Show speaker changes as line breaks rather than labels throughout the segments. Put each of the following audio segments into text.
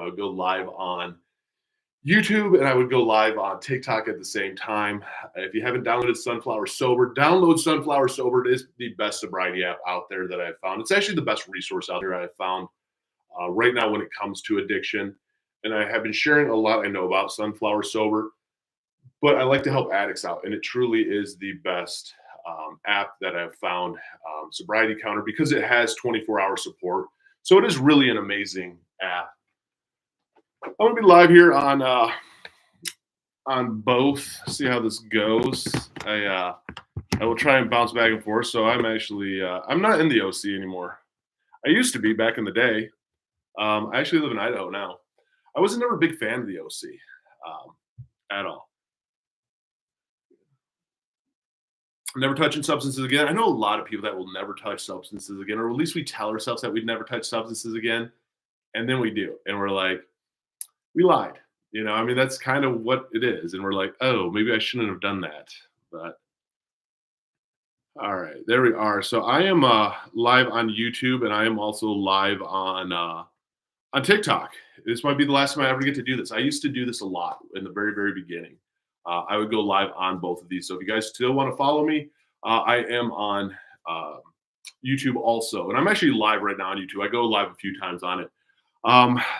would go live on YouTube and I would go live on TikTok at the same time. If you haven't downloaded Sunflower Sober, download Sunflower Sober. It is the best sobriety app out there that I've found. It's actually the best resource out there I've found right now when it comes to addiction. And I have been sharing a lot I know about Sunflower Sober, but I like to help addicts out. And it truly is the best app that I've found, sobriety counter, because it has 24-hour support. So it is really an amazing app. I'm going to be live here on both. See how this goes. I will try and bounce back and forth. So I'm actually I'm not in the OC anymore. I used to be back in the day. I actually live in Idaho now. I was never a big fan of the OC at all. Never touching substances again. I know a lot of people that will never touch substances again, or at least we tell ourselves that we'd never touch substances again, and then we do, and we're like, we lied. You know, I mean, that's kind of what it is, and we're like, oh, maybe I shouldn't have done that. But all right, there we are. So I am live on YouTube, and I am also live on TikTok. This might be the last time I ever get to do this. I used to do this a lot in the very, very beginning. I would go live on both of these. So if you guys still want to follow me, I am on YouTube also. And I'm actually live right now on YouTube. I go live a few times on it.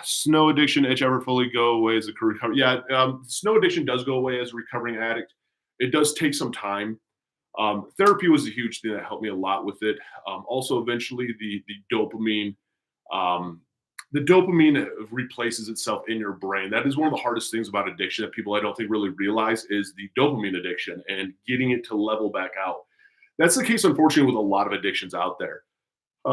Snow addiction, itch ever fully go away as a recovery? Yeah, snow addiction does go away as a recovering addict. It does take some time. Therapy was a huge thing that helped me a lot with it. Also, eventually, the dopamine. The dopamine replaces itself in your brain. That is one of the hardest things about addiction that people I don't think really realize is the dopamine addiction and getting it to level back out. That's the case, unfortunately, with a lot of addictions out there.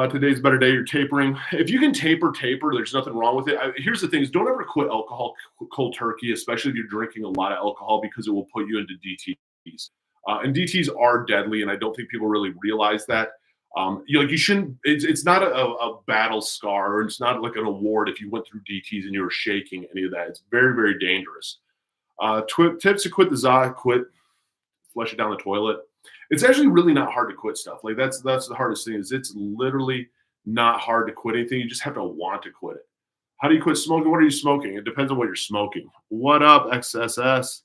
Today's a better day. You're tapering. If you can taper. There's nothing wrong with it. Here's the thing: is don't ever quit alcohol cold turkey, especially if you're drinking a lot of alcohol, because it will put you into DTs. And DTs are deadly, and I don't think people really realize that. You shouldn't. It's not a battle scar, or it's not like an award if you went through DTs and you were shaking any of that. It's very, very dangerous. Tips to quit the za, quit, flush it down the toilet. It's actually really not hard to quit stuff. Like that's the hardest thing. Is it's literally not hard to quit anything. You just have to want to quit it. How do you quit smoking? What are you smoking? It depends on what you're smoking. What up, XSS?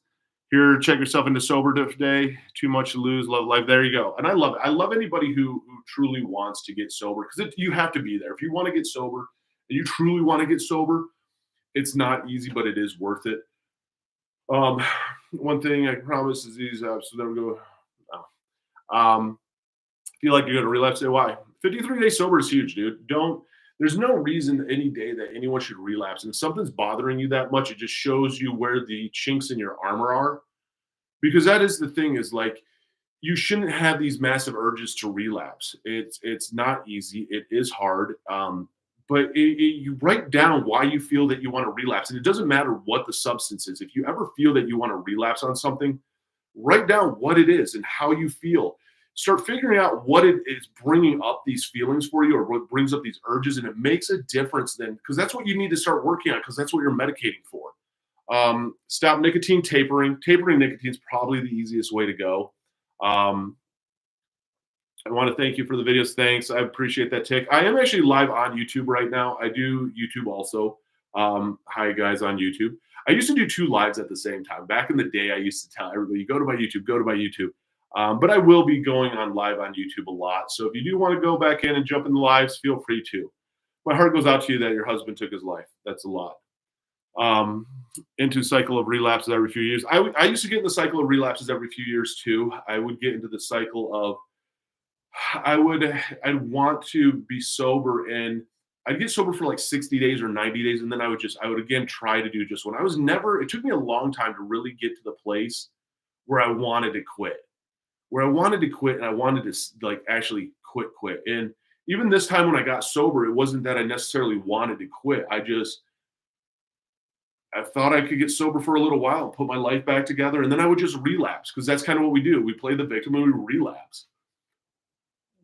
Here, check yourself into sober today. Too much to lose, love life. There you go. And I love it. I love anybody who truly wants to get sober, because you have to be there. If you want to get sober and you truly want to get sober, it's not easy, but it is worth it. One thing I can promise is these. So there we go. Feel like you're going to relapse? Say why. 53 days sober is huge, dude. There's no reason any day that anyone should relapse. And if something's bothering you that much, it just shows you where the chinks in your armor are. Because that is the thing, is like, you shouldn't have these massive urges to relapse. It's not easy. It is hard. But you write down why you feel that you want to relapse. And it doesn't matter what the substance is. If you ever feel that you want to relapse on something, write down what it is and how you feel. Start figuring out what it is bringing up these feelings for you, or what brings up these urges, and it makes a difference then, because that's what you need to start working on, because that's what you're medicating for. Stop nicotine tapering. Tapering nicotine is probably the easiest way to go. I want to thank you for the videos. Thanks. I appreciate that, Tick. I am actually live on YouTube right now. I do YouTube also. Hi, guys, on YouTube. I used to do 2 lives at the same time. Back in the day, I used to tell everybody, go to my YouTube, go to my YouTube. But I will be going on live on YouTube a lot. So if you do want to go back in and jump in the lives, feel free to. My heart goes out to you that your husband took his life. That's a lot. Into cycle of relapses every few years. I used to get in the cycle of relapses every few years too. I would get into the cycle of, I'd want to be sober, and I'd get sober for like 60 days or 90 days. And then I would again try to do just one. It took me a long time to really get to the place where I wanted to quit. And I wanted to like actually quit. And even this time when I got sober, it wasn't that I necessarily wanted to quit. I thought I could get sober for a little while and put my life back together. And then I would just relapse, because that's kind of what we do. We play the victim and we relapse.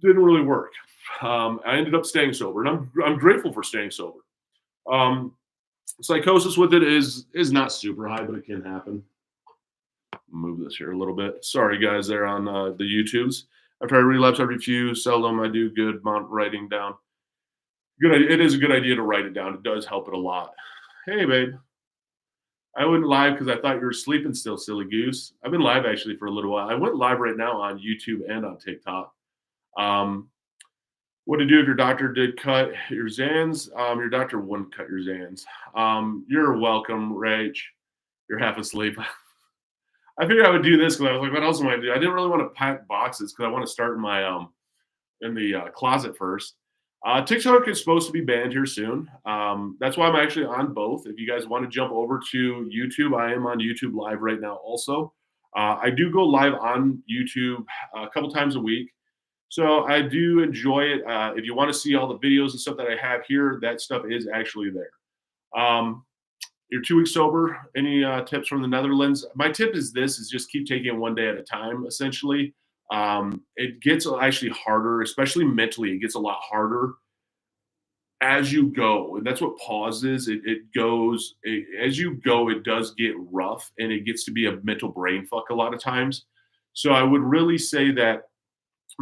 Didn't really work. I ended up staying sober, and I'm grateful for staying sober. Psychosis with it is not super high, but it can happen. Move this here a little bit. Sorry, guys, there on the YouTubes. After I relapse every few, seldom I do good writing down. It is a good idea to write it down. It does help it a lot. Hey, babe. I went live because I thought you were sleeping still, silly goose. I've been live actually for a little while. I went live right now on YouTube and on TikTok. Um, what to do if your doctor did cut your Zans? Your doctor wouldn't cut your Zans. You're welcome, Rach. You're half asleep. I figured I would do this because I was like, what else am I do? I didn't really want to pack boxes because I want to start in my in the closet first. TikTok is supposed to be banned here soon. That's why I'm actually on both. If you guys want to jump over to YouTube, I am on YouTube live right now also. I do go live on YouTube a couple times a week. So I do enjoy it. If you want to see all the videos and stuff that I have here, that stuff is actually there. Um, you're 2 weeks sober. Any tips from the Netherlands? My tip is this: is just keep taking it one day at a time. Essentially, it gets actually harder, especially mentally. It gets a lot harder as you go, and that's what pause is. It goes as you go. It does get rough, and it gets to be a mental brain fuck a lot of times. So I would really say that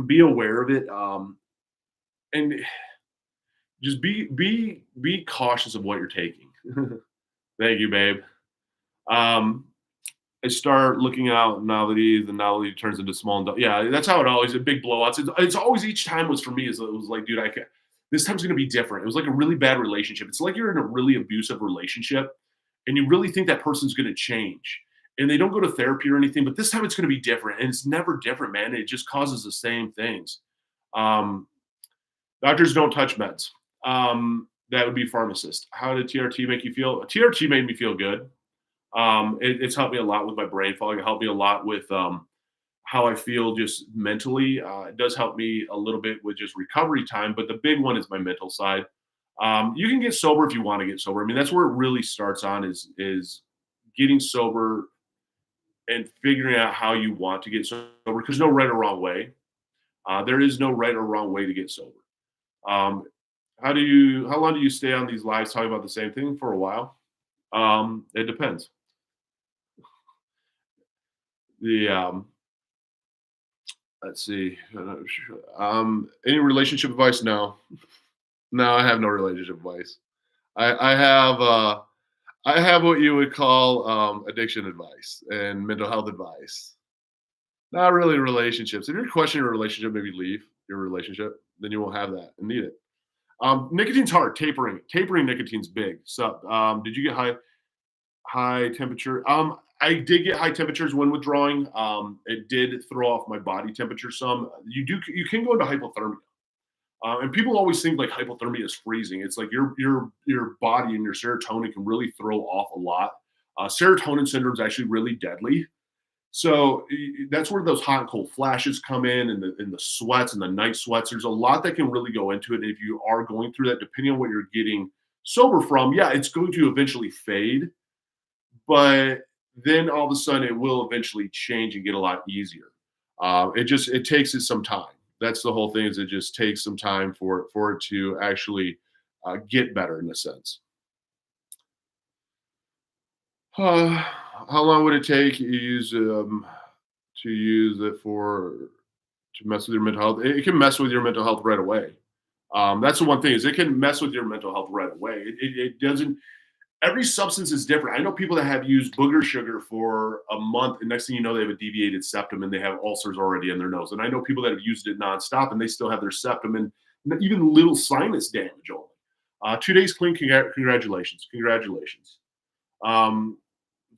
be aware of it, and just be cautious of what you're taking. Thank you, babe. Um, I start looking out novelty. The novelty turns into small. Yeah, that's how it always. Big blowouts. It's always each time was for me. Is it was like, dude, I can. This time's gonna be different. It was like a really bad relationship. It's like you're in a really abusive relationship, and you really think that person's gonna change, and they don't go to therapy or anything. But this time it's gonna be different, and it's never different, man. It just causes the same things. Um, Doctors don't touch meds. That would be pharmacist. How did TRT make you feel? TRT made me feel good. It's helped me a lot with my brain fog. It helped me a lot with how I feel just mentally. It does help me a little bit with just recovery time, but the big one is my mental side. You can get sober if you want to get sober. I mean, that's where it really starts on is getting sober and figuring out how you want to get sober. Because no right or wrong way. There is no right or wrong way to get sober. Um, how long do you stay on these lives talking about the same thing for a while? It depends. The Let's see. Any relationship advice? No, no, I have no relationship advice. I have I have what you would call addiction advice and mental health advice. Not really relationships. If you're questioning your relationship, maybe leave your relationship. Then you won't have that and need it. Nicotine's hard. Tapering nicotine's big. So, did you get high temperature? I did get high temperatures when withdrawing. It did throw off my body temperature some. You can go into hypothermia. And people always think like hypothermia is freezing. It's like your body and your serotonin can really throw off a lot. Serotonin syndrome is actually really deadly. So that's where those hot and cold flashes come in, and the sweats and the night sweats. There's a lot that can really go into it. And if you are going through that, depending on what you're getting sober from, yeah, it's going to eventually fade, but then all of a sudden it will eventually change and get a lot easier. It takes it some time. That's the whole thing. Is it just takes some time for it to actually get better in a sense. How long would it take you use to use it for to mess with your mental health? It can mess with your mental health right away. That's the one thing is it can mess with your mental health right away. It doesn't. Every substance is different. I know people that have used booger sugar for a month, and next thing you know, they have a deviated septum and they have ulcers already in their nose. And I know people that have used it nonstop and they still have their septum and even little sinus damage only. 2 days clean. Congratulations. Congratulations. Um,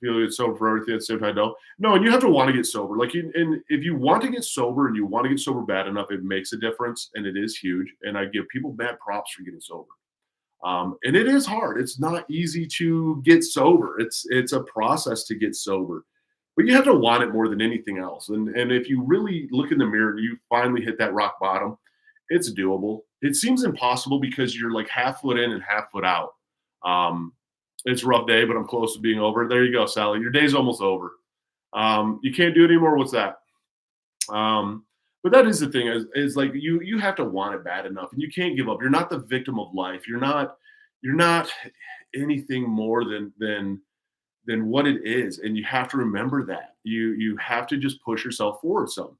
feel get sober for everything at the same time. No, and you have to want to get sober. And if you want to get sober and you want to get sober bad enough, it makes a difference, and it is huge. And I give people mad props for getting sober. And it is hard. It's not easy to get sober. It's a process to get sober, but you have to want it more than anything else. And if you really look in the mirror and you finally hit that rock bottom, it's doable. It seems impossible because you're like half foot in and half foot out. Um, it's a rough day, but I'm close to being over. There you go, Sally. Your day's almost over. You can't do it anymore. What's that? But that is the thing is like you have to want it bad enough, and you can't give up. You're not the victim of life. You're not anything more than what it is, and you have to remember that. You have to just push yourself forward some.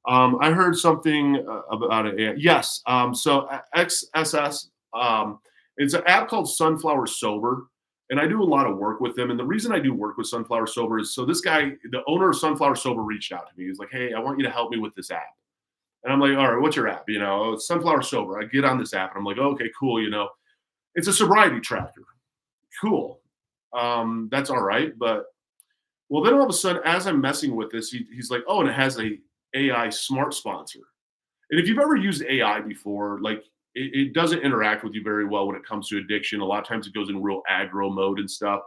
I heard something about it. Yes. So XSS. It's an app called Sunflower Sober. And I do a lot of work with them. And the reason I do work with Sunflower Sober is so this guy, the owner of Sunflower Sober, reached out to me. He's like, "Hey, I want you to help me with this app." And I'm like, "All right, what's your app?" It's Sunflower Sober. I get on this app and I'm like, "Okay, cool. It's a sobriety tracker. Cool. That's all right." But well, then all of a sudden, as I'm messing with this, he's like, "Oh, and it has a AI smart sponsor." And if you've ever used AI before, like it doesn't interact with you very well when it comes to addiction. A lot of times it goes in real aggro mode and stuff.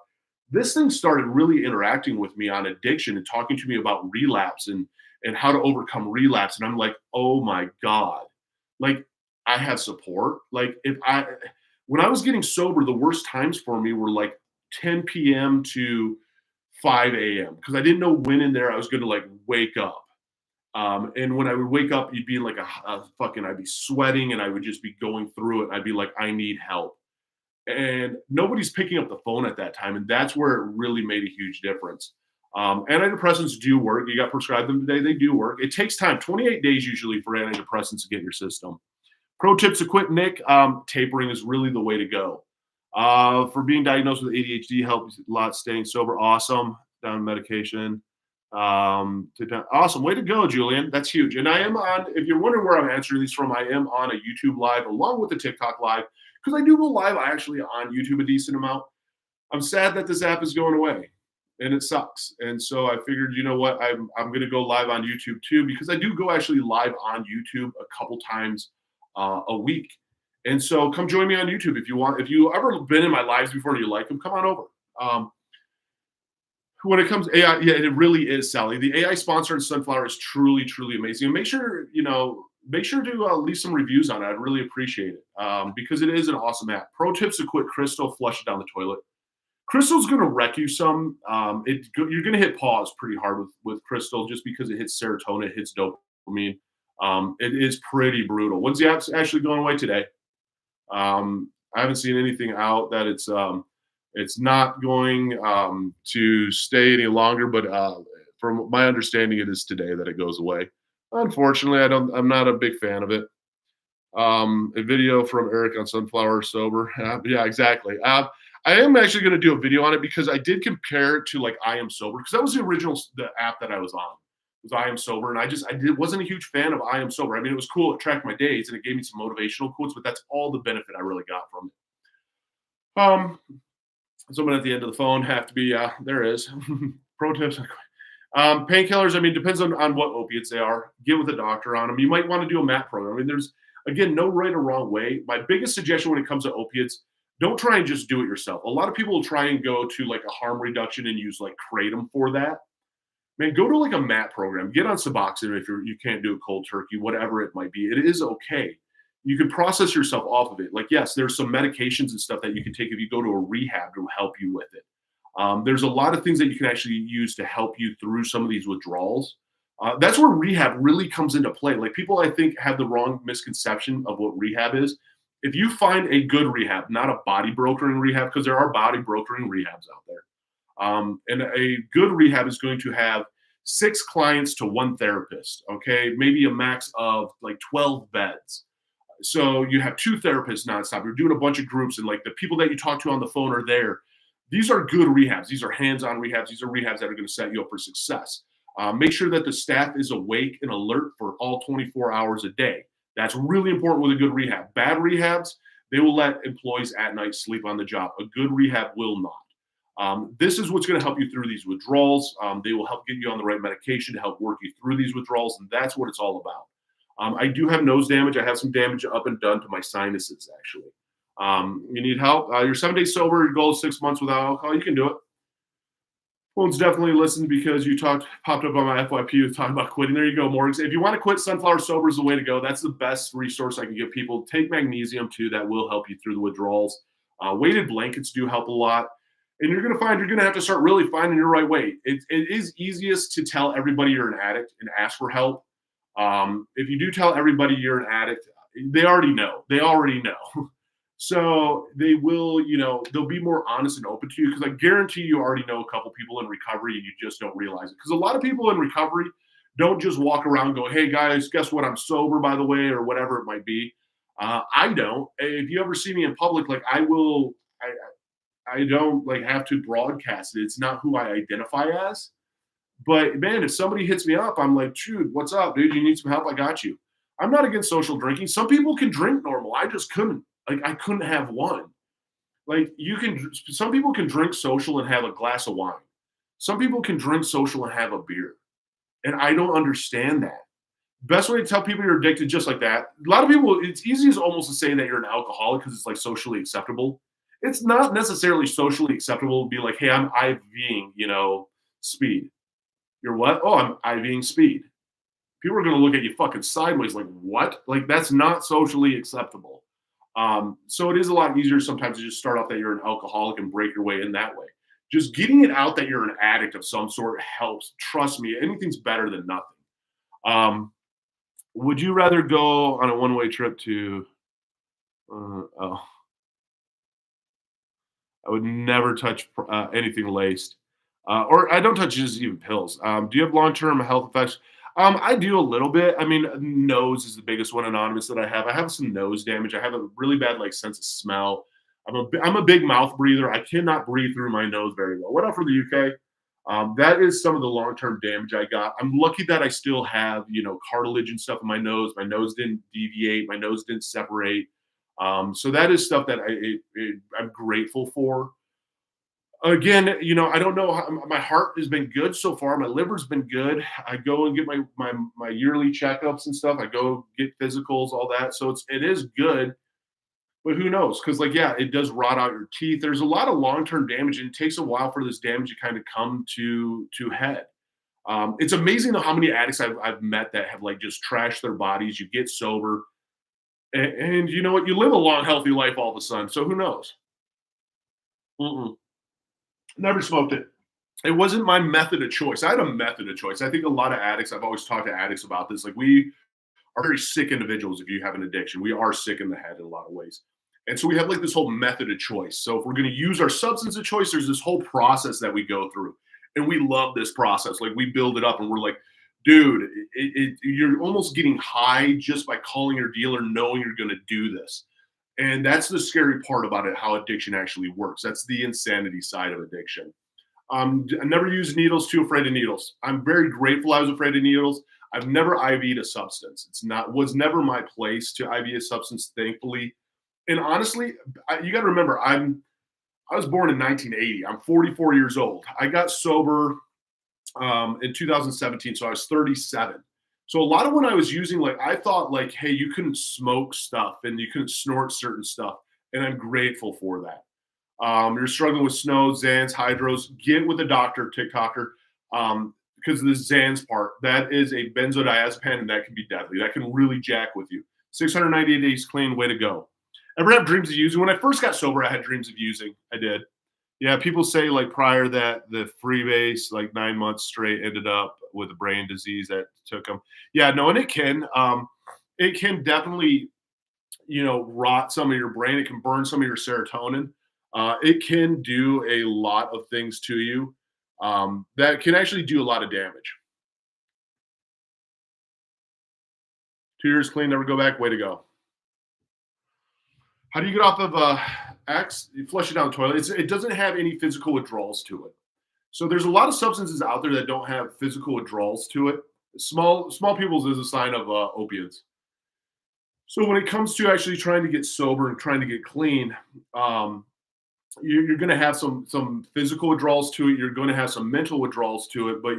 This thing started really interacting with me on addiction and talking to me about relapse and how to overcome relapse. And I'm like, oh my God. Like I have support. Like if I when I was getting sober, the worst times for me were like 10 p.m. to 5 a.m. because I didn't know when in there I was going to like wake up. And when I would wake up, you'd be in like I'd be sweating and I would just be going through it. I'd be like, I need help. And nobody's picking up the phone at that time. And that's where it really made a huge difference. Antidepressants do work. You got prescribed them today. They do work. It takes time, 28 days usually for antidepressants to get in your system. Pro tips to quit, Nick, tapering is really the way to go. For being diagnosed with ADHD, helps a lot staying sober. Awesome. Down medication. Awesome. Way to go, Julian. That's huge. And I am on, if you're wondering where I'm answering these from, I am on a YouTube live along with the TikTok live because I do go live actually on YouTube a decent amount. I'm sad that this app is going away and it sucks. And so I figured, you know what, I'm going to go live on YouTube too because I do go actually live on YouTube a couple times a week. And so come join me on YouTube if you want. If you ever been in my lives before and you like them, come on over. When it comes to AI, yeah, it really is, Sally. The AI sponsor in Sunflower is truly, truly amazing. And make sure to leave some reviews on it. I'd really appreciate it because it is an awesome app. Pro tips to quit Crystal: flush it down the toilet. Crystal's going to wreck you some. You're going to hit pause pretty hard with Crystal just because it hits serotonin, it hits dopamine. It is pretty brutal. When's the app actually going away today? I haven't seen anything out that it's not going to stay any longer, but from my understanding, it is today that it goes away. Unfortunately, I'm not a big fan of it. A video from Eric on Sunflower Sober. Yeah, exactly. I am actually going to do a video on it because I did compare it to like I Am Sober because that was the app that I was on. Was I Am Sober, and wasn't a huge fan of I Am Sober. I mean, it was cool. It tracked my days and it gave me some motivational quotes, but that's all the benefit I really got from it. Someone at the end of the phone have to be there is pro tips. Painkillers, I mean, depends on what opiates they are. Get with a doctor on them. You might want to do a MAT program. I mean, there's again no right or wrong way. My biggest suggestion when it comes to opiates, don't try and just do it yourself. A lot of people will try and go to like a harm reduction and use like kratom for that. Man, go to like a MAT program. Get on Suboxone if you can't do it cold turkey, whatever it might be. It is okay. You can process yourself off of it. Like, yes, there's some medications and stuff that you can take if you go to a rehab to help you with it. There's a lot of things that you can actually use to help you through some of these withdrawals. That's where rehab really comes into play. Like people, I think, have the wrong misconception of what rehab is. If you find a good rehab, not a body brokering rehab, because there are body brokering rehabs out there. And a good rehab is going to have 6 clients to 1 therapist, okay? Maybe a max of like 12 beds. So you have 2 therapists nonstop. You're doing a bunch of groups, and like the people that you talk to on the phone are there. These are good rehabs. These are hands-on rehabs. These are rehabs that are going to set you up for success. Make sure that the staff is awake and alert for all 24 hours a day. That's really important with a good rehab. Bad rehabs, they will let employees at night sleep on the job. A good rehab will not. This is what's going to help you through these withdrawals. They will help get you on the right medication to help work you through these withdrawals, and that's what it's all about. I do have nose damage. I have some damage up and done to my sinuses, actually. You need help? You're 7 days sober. Your goal is 6 months without alcohol. You can do it. Phone's definitely listened because you popped up on my FYP talking about quitting. There you go, Morgan. If you want to quit, Sunflower Sober is the way to go. That's the best resource I can give people. Take magnesium, too. That will help you through the withdrawals. Weighted blankets do help a lot. And you're going to have to start really finding your right way. It is easiest to tell everybody you're an addict and ask for help. If you do tell everybody you're an addict, they already know. So they will, they'll be more honest and open to you because I guarantee you already know a couple people in recovery and you just don't realize it. Because a lot of people in recovery don't just walk around and go, hey guys, guess what? I'm sober, by the way, or whatever it might be. I don't. If you ever see me in public, like I don't like have to broadcast it. It's not who I identify as. But man, if somebody hits me up, I'm like, dude, what's up, dude? You need some help? I got you. I'm not against social drinking. Some people can drink normal. I just couldn't. Like, I couldn't have one. Like, some people can drink social and have a glass of wine. Some people can drink social and have a beer. And I don't understand that. Best way to tell people you're addicted, just like that. A lot of people, it's easy as almost to say that you're an alcoholic because it's like socially acceptable. It's not necessarily socially acceptable to be like, hey, I'm IVing, speed. You're what? Oh, I'm IVing speed. People are going to look at you fucking sideways like, what? Like, that's not socially acceptable. So it is a lot easier sometimes to just start off that you're an alcoholic and break your way in that way. Just getting it out that you're an addict of some sort helps. Trust me, anything's better than nothing. Would you rather go on a one-way trip to? Oh, I would never touch anything laced, or I don't touch just even pills. Do you have long-term health effects? I do a little bit. I mean, nose is the biggest one anonymous that I have. I have some nose damage. I have a really bad like sense of smell. I'm a big mouth breather. I cannot breathe through my nose very well. What up from the UK? That is some of the long-term damage I got. I'm lucky that I still have, cartilage and stuff in my nose. My nose didn't deviate. My nose didn't separate. So that is stuff that I'm grateful for. Again, I don't know how my heart has been good so far. My liver's been good. I go and get my yearly checkups and stuff. I go get physicals, all that. So it is good, but who knows? Because like, yeah, it does rot out your teeth. There's a lot of long-term damage, and it takes a while for this damage to kind of come to head. It's amazing though how many addicts I've met that have like just trashed their bodies. You get sober, and you know what? You live a long, healthy life all of a sudden. So who knows? Mm-mm. Never smoked it. It wasn't my method of choice. I had a method of choice. I think a lot of addicts, I've always talked to addicts about this. Like, we are very sick individuals if you have an addiction. We are sick in the head in a lot of ways. And so we have like this whole method of choice. So if we're going to use our substance of choice, there's this whole process that we go through. And we love this process. Like, we build it up and we're like, dude, you're almost getting high just by calling your dealer, knowing you're going to do this. And that's the scary part about it, how addiction actually works. That's the insanity side of addiction. I never used needles, too afraid of needles. I'm very grateful I was afraid of needles. I've never IV'd a substance. Was never my place to IV a substance, thankfully. And honestly, you got to remember, I was born in 1980. I'm 44 years old. I got sober in 2017, so I was 37. So a lot of when I was using, like, I thought like, hey, you couldn't smoke stuff and you couldn't snort certain stuff, and I'm grateful for that. You're struggling with snow, Zans, hydros, get with a doctor, TikToker, because of the Zans part. That is a benzodiazepam, and that can be deadly. That can really jack with you. 698 days clean, way to go. Ever have dreams of using? When I first got sober, I had dreams of using. I did. Yeah, people say like prior that the freebase, like 9 months straight, ended up with a brain disease that took them. Yeah, no, and it can definitely, rot some of your brain. It can burn some of your serotonin. It can do a lot of things to you that can actually do a lot of damage. 2 years clean, never go back. Way to go. How do you get off of X? You flush it down the toilet. It doesn't have any physical withdrawals to it. So there's a lot of substances out there that don't have physical withdrawals to it. Small pupils is a sign of opiates. So when it comes to actually trying to get sober and trying to get clean, you're going to have some physical withdrawals to it. You're going to have some mental withdrawals to it, but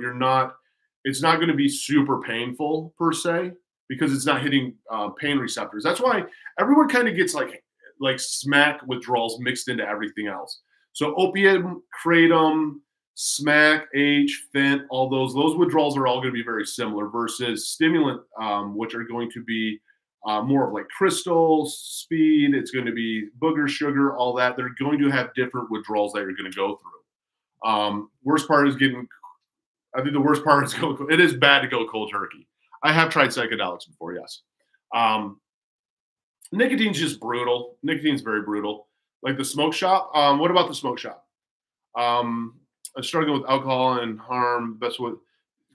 it's not going to be super painful per se because it's not hitting pain receptors. That's why everyone kind of gets like smack withdrawals mixed into everything else. So opium, kratom, smack, H, fent, all those withdrawals are all going to be very similar versus stimulant, which are going to be more of like crystals, speed. It's going to be booger, sugar, all that. They're going to have different withdrawals that you're going to go through. Worst part is I think the worst part is it is bad to go cold turkey. I have tried psychedelics before, yes. Nicotine's just brutal. Nicotine's very brutal. Like the smoke shop. What about the smoke shop? I'm struggling with alcohol and harm. Best with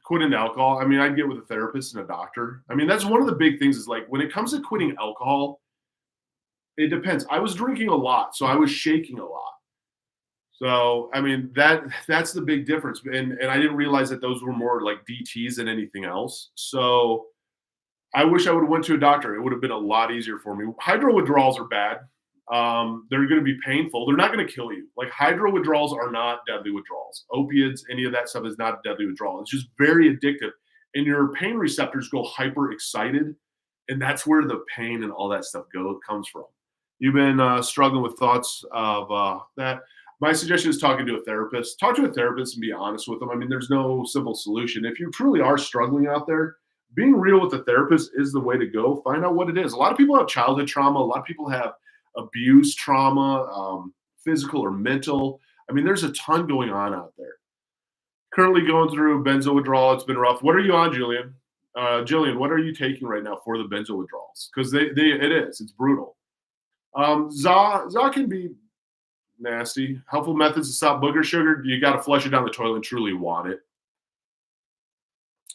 quitting alcohol. I mean, I'd get with a therapist and a doctor. I mean, that's one of the big things is like when it comes to quitting alcohol, it depends. I was drinking a lot, so I was shaking a lot. So, I mean, that's the big difference, and I didn't realize that those were more like DTs than anything else. So, I wish I would have went to a doctor. It would have been a lot easier for me. Hydro withdrawals are bad. They're going to be painful. They're not going to kill you. Like hydro withdrawals are not deadly withdrawals. Opiates, any of that stuff is not a deadly withdrawal. It's just very addictive, and your pain receptors go hyper excited, and that's where the pain and all that stuff comes from. You've been struggling with thoughts of that. My suggestion is talking to a therapist. Talk to a therapist and be honest with them. I mean, there's no simple solution. If you truly are struggling out there, being real with the therapist is the way to go. Find out what it is. A lot of people have childhood trauma. A lot of people have abuse trauma, physical or mental. I mean, there's a ton going on out there. Currently going through benzo withdrawal. It's been rough. What are you on, Julian? Jillian, what are you taking right now for the benzo withdrawals? Because it's brutal. Za can be nasty. Helpful methods to stop booger sugar. You got to flush it down the toilet and truly want it.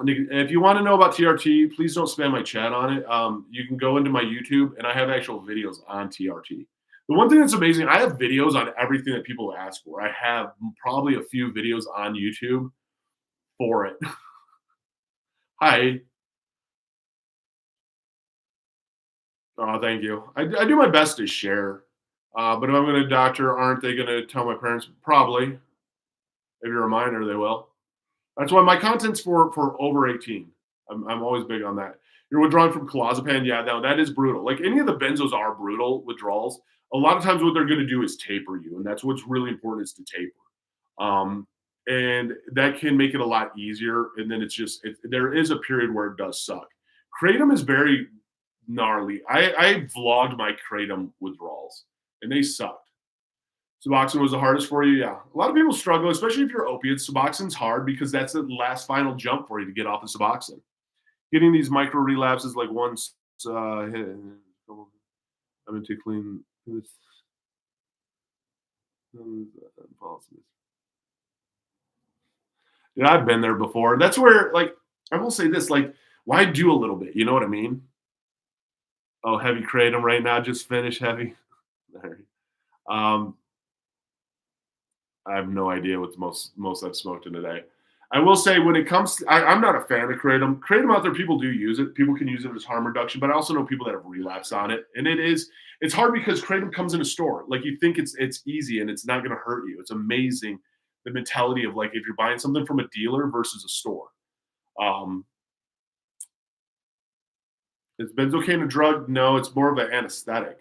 And if you want to know about TRT, please don't spam my chat on it. You can go into my YouTube, and I have actual videos on TRT. The one thing that's amazing, I have videos on everything that people ask for. I have probably a few videos on YouTube for it. Hi. Oh, thank you. I do my best to share. But if I'm going to doctor, aren't they going to tell my parents? Probably. If you're a minor, they will. That's why my content's for over 18. I'm always big on that. You're withdrawing from clozapam. Yeah, no, that is brutal. Like any of the benzos are brutal withdrawals. A lot of times what they're going to do is taper you. And that's what's really important is to taper. And that can make it a lot easier. And then there is a period where it does suck. Kratom is very gnarly. I vlogged my Kratom withdrawals and they sucked. Suboxone was the hardest for you? Yeah. A lot of people struggle, especially if you're opiates. Suboxone's hard because that's the last final jump for you to get off of Suboxone. Getting these micro relapses like once I'm into clean this. Yeah, I've been there before. That's where, like, I will say this, like, why do a little bit? You know what I mean? Oh, heavy kratom right now. Just finished heavy. um, I have no idea what the most I've smoked in a day. I will say when it comes to, I'm not a fan of kratom. Kratom out there, people do use it. People can use it as harm reduction, but I also know people that have relapsed on it. And it's hard because kratom comes in a store. Like you think it's easy and it's not going to hurt you. It's amazing the mentality of like if you're buying something from a dealer versus a store. Um, is benzocaine a drug? No, it's more of an anesthetic.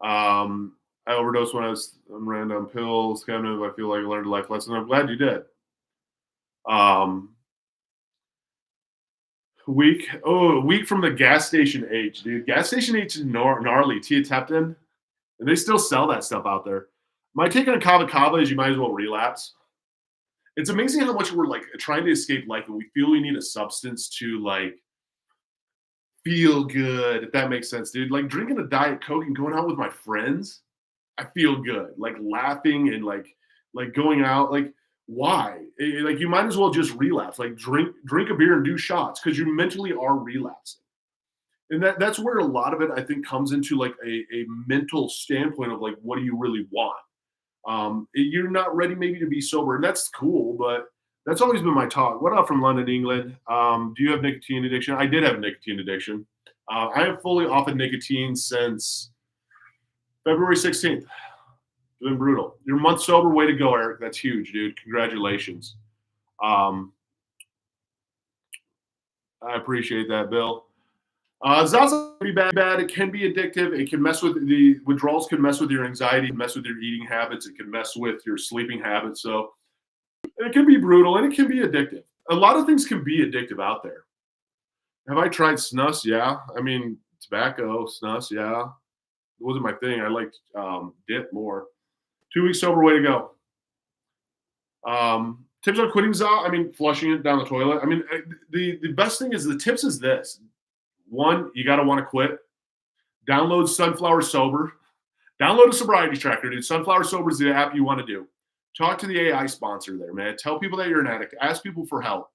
I overdosed when I was on random pills. Kind of, I feel like I learned a life lesson. I'm glad you did. Week from the gas station H, dude. Gas station H is gnarly. Tiateptin, and they still sell that stuff out there. My take on kava kava is you might as well relapse. It's amazing how much we're like trying to escape life, and we feel we need a substance to like feel good. If that makes sense, dude. Like drinking a Diet Coke and going out with my friends, I feel good. Like laughing and like going out. Like why? Like you might as well just relapse. Like drink a beer and do shots because you mentally are relapsing. And that's where a lot of it I think comes into like a mental standpoint of like what do you really want. You're not ready maybe to be sober, and that's cool, but that's always been my talk. What up from London, England? Do you have nicotine addiction? I did have a nicotine addiction. I am fully off of nicotine since February 16th. It's been brutal. You're a month sober. Way to go, Eric. That's huge, dude. Congratulations. I appreciate that, Bill. Zaza can be bad. It can be addictive. It can mess with the withdrawals. Can mess with your anxiety. Mess with your eating habits. It can mess with your sleeping habits. So it can be brutal and it can be addictive. A lot of things can be addictive out there. Have I tried snus? Yeah. I mean, tobacco, snus. Yeah. It wasn't my thing. I liked dip more. 2 weeks sober. Way to go. Tips on quitting Za. I mean, flushing it down the toilet. I mean, the best thing is the tips is this. One, you got to want to quit. Download Sunflower Sober. Download a sobriety tracker, dude. Sunflower Sober is the app you want to do. Talk to the AI sponsor there, man. Tell people that you're an addict. Ask people for help.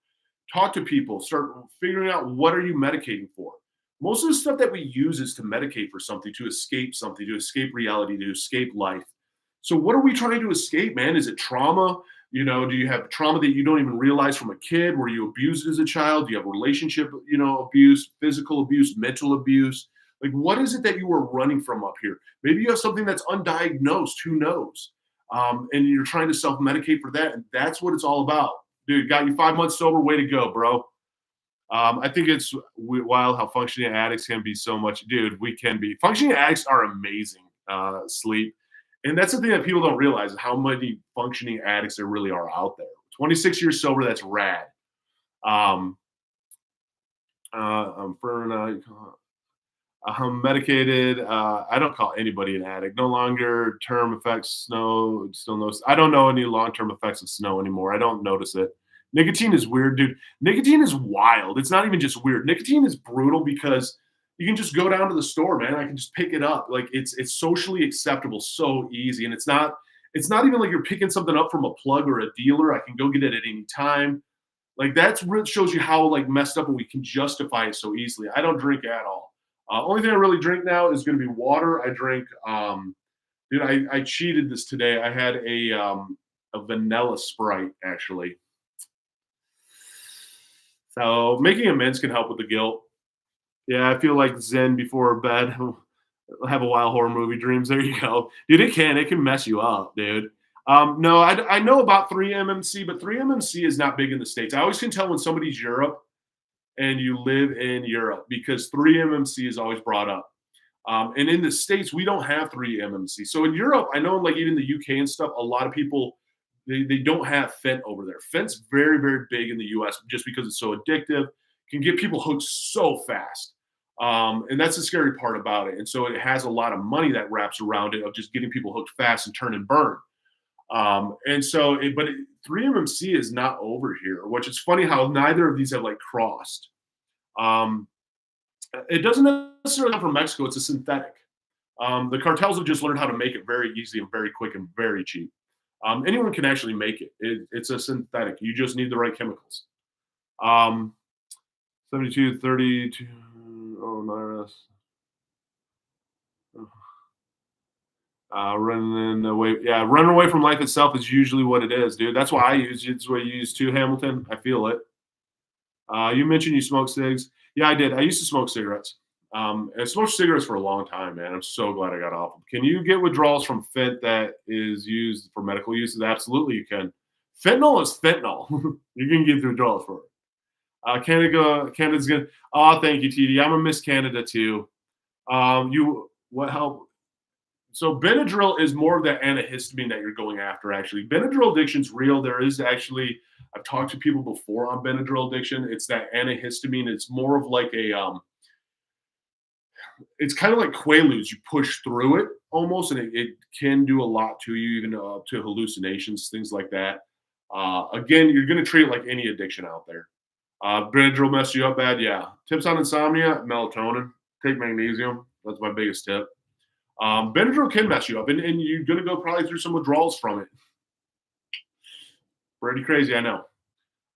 Talk to people. Start figuring out what are you medicating for. Most of the stuff that we use is to medicate for something, to escape reality, to escape life. So what are we trying to escape, man? Is it trauma? Do you have trauma that you don't even realize from a kid? Were you abused as a child? Do you have relationship, abuse, physical abuse, mental abuse? Like, what is it that you were running from up here? Maybe you have something that's undiagnosed. Who knows? And you're trying to self medicate for that. And that's what it's all about. Dude, got you 5 months sober. Way to go, bro. I think it's wild how functioning addicts can be so much. Dude, we can be. Functioning addicts are amazing, sleep. And that's the thing that people don't realize is how many functioning addicts there really are out there. 26 years sober, that's rad. Um, for I'm medicated. I don't call anybody an addict. No longer term effects. Snow. Still no. I don't know any long term effects of snow anymore. I don't notice it. Nicotine is weird, dude. Nicotine is wild. It's not even just weird. Nicotine is brutal because you can just go down to the store, man. I can just pick it up. Like it's socially acceptable, so easy, and it's not even like you're picking something up from a plug or a dealer. I can go get it at any time. Like that's really shows you how like messed up and we can justify it so easily. I don't drink at all. Only thing I really drink now is going to be water. I drink. Dude, I cheated this today. I had a vanilla Sprite actually. So making amends can help with the guilt. Yeah, I feel like Zen before bed. Have a wild horror movie dreams. There you go, dude. It can mess you up, dude. No, I know about 3-MMC, but 3-MMC is not big in the states. I always can tell when somebody's Europe and you live in Europe because 3-MMC is always brought up. And in the States, we don't have 3-MMC. So in Europe, I know like even the UK and stuff, a lot of people they don't have Fent over there. Fent's very, very big in the US just because it's so addictive, can get people hooked so fast. And that's the scary part about it. And so it has a lot of money that wraps around it of just getting people hooked fast and turn and burn. And so, 3-MMC is not over here, which is funny how neither of these have like crossed. Um, it doesn't necessarily come from Mexico. It's a synthetic. The cartels have just learned how to make it very easy and very quick and very cheap. Anyone can actually make it. It's a synthetic. You just need the right chemicals. Um, 72, 32. Oh, no. Running away. Yeah, running away from life itself is usually what it is, dude. That's why I use it. It's what you use too, Hamilton. I feel it. You mentioned you smoke cigs. Yeah, I did. I used to smoke cigarettes. I smoked cigarettes for a long time, man. I'm so glad I got off them. Can you get withdrawals from fent that is used for medical uses? Absolutely, you can. Fentanyl is fentanyl. You can get withdrawals for it. Canada's gonna. Oh, thank you, TD. I'm a Miss Canada too. You what help? So Benadryl is more of that antihistamine that you're going after. Actually, Benadryl addiction's real. There is actually. I've talked to people before on Benadryl addiction. It's that antihistamine. It's more of like a it's kind of like Quaaludes. You push through it almost, and it can do a lot to you, even to hallucinations, things like that. Again, you're going to treat it like any addiction out there. Benadryl mess you up bad, yeah. Tips on insomnia: melatonin, take magnesium. That's my biggest tip. Benadryl can mess you up, and you're going to go probably through some withdrawals from it. Pretty crazy, I know.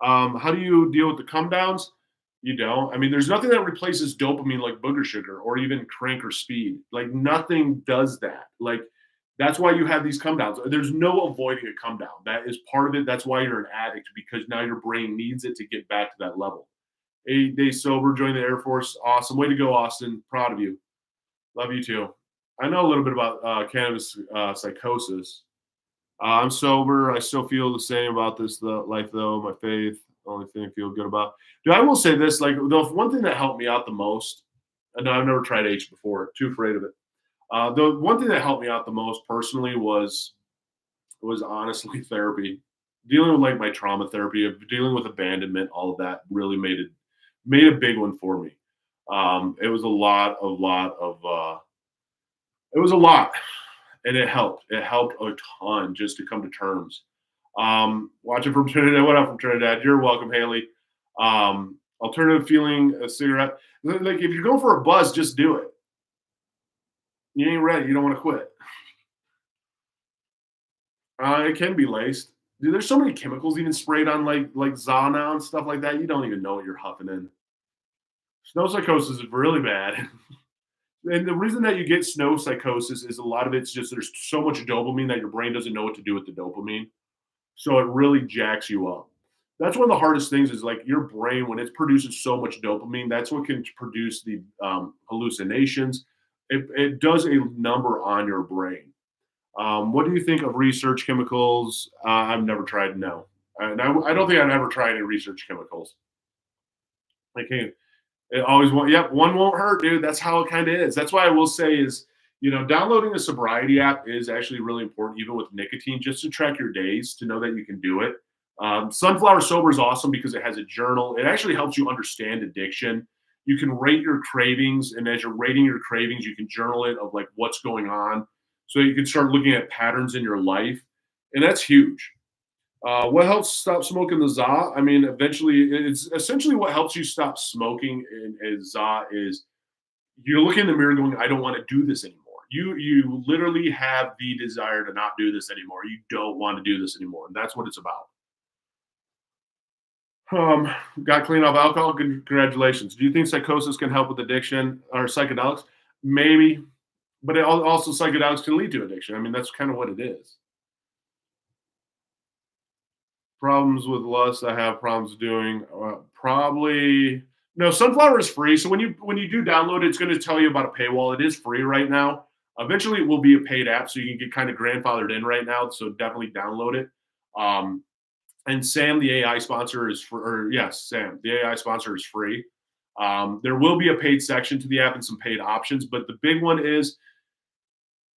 How do you deal with the come downs? You don't. I mean, there's nothing that replaces dopamine like booger sugar or even crank or speed. Like nothing does that. Like that's why you have these come downs. There's no avoiding a come down. That is part of it. That's why you're an addict because now your brain needs it to get back to that level. 8 days sober, join the Air Force. Awesome. Way to go, Austin. Proud of you. Love you too. I know a little bit about cannabis psychosis. I'm sober. I still feel the same about this life, though. My faith, only thing I feel good about. Dude, I will say this: like the one thing that helped me out the most. I know I've never tried H before. Too afraid of it. The one thing that helped me out the most personally was honestly therapy. Dealing with like my trauma therapy, of dealing with abandonment, all of that really made a big one for me. It was it was a lot, and it helped. It helped a ton just to come to terms. Watching from Trinidad. What up from Trinidad? You're welcome, Haley. Alternative feeling a cigarette. Like if you're going for a buzz, just do it. You ain't ready. You don't want to quit. It can be laced. Dude, there's so many chemicals even sprayed on like Zana and stuff like that. You don't even know what you're huffing in. Snow psychosis is really bad. And the reason that you get snow psychosis is a lot of it's just there's so much dopamine that your brain doesn't know what to do with the dopamine. So it really jacks you up. That's one of the hardest things is like your brain, when it produces so much dopamine, that's what can produce the hallucinations. It does a number on your brain. What do you think of research chemicals? I've never tried, no. And I don't think I've ever tried any research chemicals. I can't. It always won't. Yep, one won't hurt, dude. That's how it kind of is. That's why I will say is, downloading a sobriety app is actually really important, even with nicotine, just to track your days to know that you can do it. Sunflower Sober is awesome because it has a journal. It actually helps you understand addiction. You can rate your cravings, and as you're rating your cravings, you can journal it of like what's going on, so you can start looking at patterns in your life, and that's huge. What helps stop smoking the za? I mean, eventually, it's essentially what helps you stop smoking in za is you're looking in the mirror going, I don't want to do this anymore. You literally have the desire to not do this anymore. You don't want to do this anymore. And that's what it's about. Got clean off alcohol. Congratulations. Do you think psychosis can help with addiction or psychedelics? Maybe, but also psychedelics can lead to addiction. I mean, that's kind of what it is. Problems with lust I have problems doing, probably no. Sunflower is free, so when you do download it, it's going to tell you about a paywall. It is free right now. Eventually, it will be a paid app, so you can get kind of grandfathered in right now. So definitely download it. Um, and Sam, the AI sponsor, is for. Or yes, Sam, the AI sponsor is free. There will be a paid section to the app and some paid options, but the big one is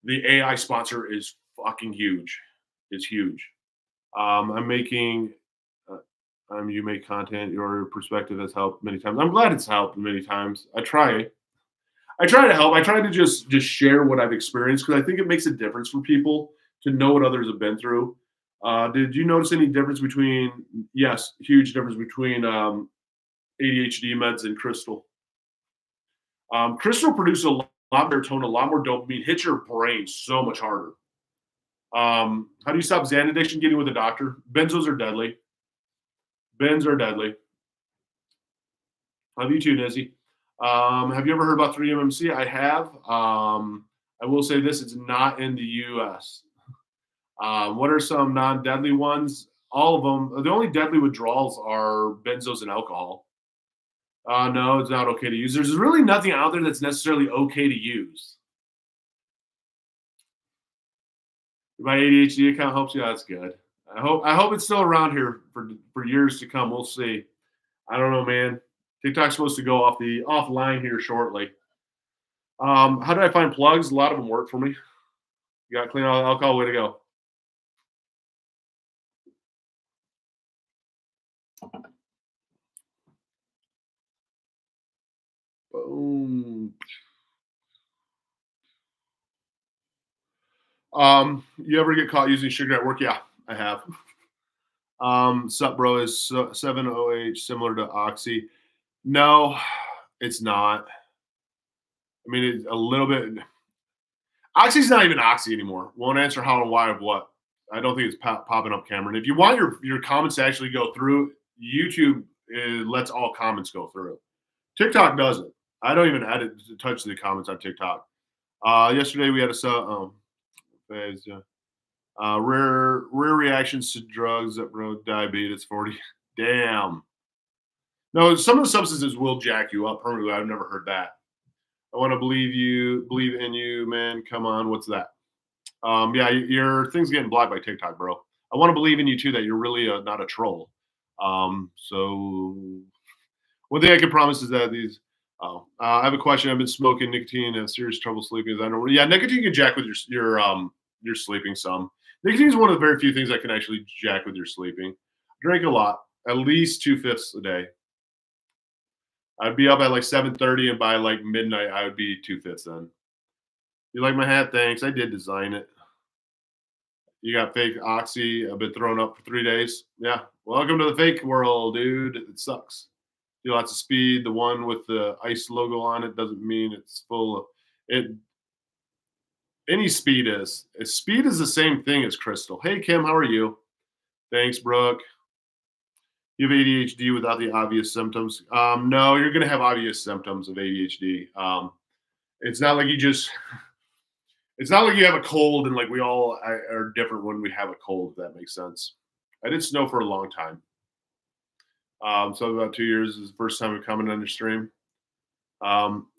the AI sponsor is fucking huge. It's huge. I'm making. You make content. Your perspective has helped many times. I'm glad it's helped many times. I try. I try to help. I try to just share what I've experienced because I think it makes a difference for people to know what others have been through. Did you notice any difference between? Yes, huge difference between ADHD meds and crystal. Crystal produces a lot of serotonin, a lot more dopamine, hits your brain so much harder. How do you stop Xan addiction? Getting with a doctor. Benzos are deadly. Bens are deadly. Love you too, Nizzy. Have you ever heard about 3-MMC? I have. I will say this: it's not in the U.S. What are some non-deadly ones? All of them. The only deadly withdrawals are benzos and alcohol. No, it's not okay to use. There's really nothing out there that's necessarily okay to use. My ADHD account helps you. That's good. I hope it's still around here for years to come. We'll see. I don't know, man. TikTok's supposed to go offline here shortly. How did I find plugs? A lot of them work for me. You got clean alcohol. Way to go. Boom. You ever get caught using sugar at work? Yeah, I have. Sup, bro, is 7OH similar to Oxy? No, it's not. I mean, it's a little bit. Oxy's not even Oxy anymore. Won't answer how and why of what. I don't think it's popping up, Cameron. If you want your comments to actually go through, YouTube lets all comments go through. TikTok doesn't. I don't even edit to touch the comments on TikTok. Yesterday we had phase. Rare reactions to drugs that bro diabetes 40. Damn. No, some of the substances will jack you up permanently. I've never heard that. I want to believe in you, man. Come on, what's that? Yeah, your thing's getting blocked by TikTok, bro. I want to believe in you too that you're really not a troll. So one thing I can promise is that these. Oh, I have a question. I've been smoking nicotine and serious trouble sleeping. I know. Yeah, nicotine can jack with your sleeping some. Nicotine is one of the very few things that can actually jack with your sleeping. Drink a lot, at least 2/5 a day. I'd be up at like 7:30, and by like midnight, I would be 2/5 then. You like my hat? Thanks. I did design it. You got fake oxy. I've been thrown up for 3 days. Yeah. Welcome to the fake world, dude. It sucks. Do lots of speed. The one with the ice logo on it doesn't mean it's full of it. Any speed is. Speed is the same thing as crystal. Hey Kim, how are you? Thanks, Brooke. You have ADHD without the obvious symptoms. No, you're going to have obvious symptoms of ADHD. It's not like you just it's not like you have a cold and like we all are different when we have a cold, if that makes sense. I did snow for a long time. So about 2 years is the first time I'm coming on your stream.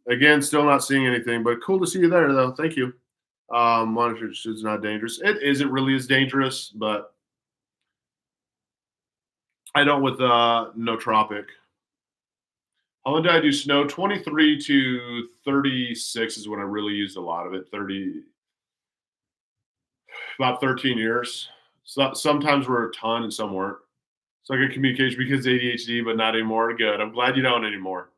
Again, still not seeing anything, but cool to see you there though. Thank you. Monitor is not dangerous. It isn't really as dangerous, but I don't with no tropic. How long did I do snow? 23 to 36 is when I really used a lot of it. 30, about 13 years. So sometimes we're a ton and some weren't. So I get communication because ADHD, but not anymore. Good. I'm glad you don't anymore.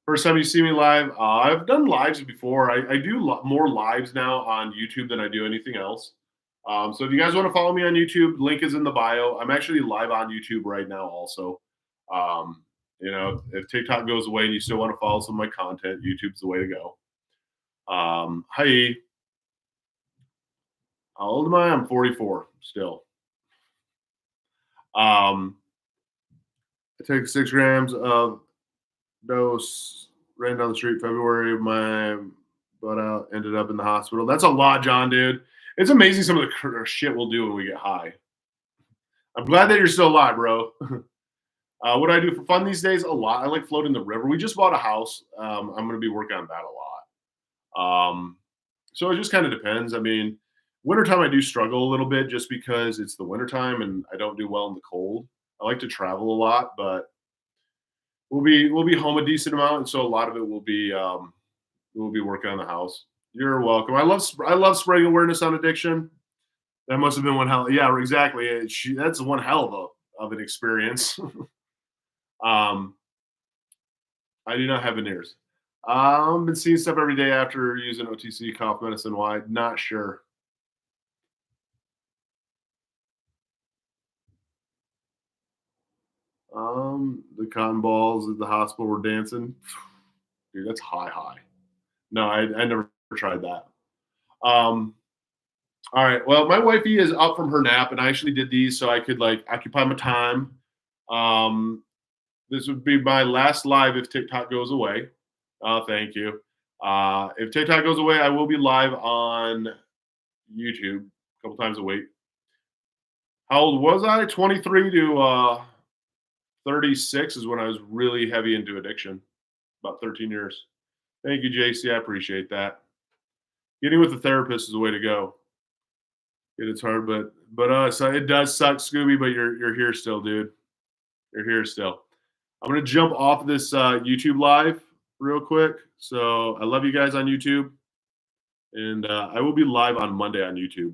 First time you see me live, I've done lives before. I do more lives now on YouTube than I do anything else. So if you guys want to follow me on YouTube, link is in the bio. I'm actually live on YouTube right now, also. If TikTok goes away and you still want to follow some of my content, YouTube's the way to go. Hi, how old am I? I'm 44 still. I take 6 grams of dose, ran down the street February. My butt out, ended up in the hospital. That's a lot, John, dude. It's amazing some of the shit we'll do when we get high. I'm glad that you're still alive, bro. What do I do for fun these days? A lot. I like floating the river. We just bought a house. I'm going to be working on that a lot. So it just kind of depends. I mean, wintertime I do struggle a little bit just because it's the wintertime and I don't do well in the cold. I like to travel a lot, but we'll be home a decent amount, and so a lot of it we'll be working on the house. You're welcome. I love spreading awareness on addiction. That must have been one hell. Yeah, exactly. That's one hell of an experience. um, I do not have veneers. Been seeing stuff every day after using OTC cough medicine. Why? Not sure. The cotton balls at the hospital were dancing. Dude, that's high. No, I never tried that. Um, all right. Well, my wifey is up from her nap, and I actually did these so I could like occupy my time. Um, this would be my last live if TikTok goes away. Thank you. If TikTok goes away, I will be live on YouTube a couple times a week. How old was I? 23 to 36 is when I was really heavy into addiction. About 13 years. Thank you, JC. I appreciate that. Getting with a therapist is the way to go. It's hard, but so it does suck, Scooby. But you're here still, dude. You're here still. I'm gonna jump off this YouTube live real quick. So I love you guys on YouTube, and I will be live on Monday on YouTube.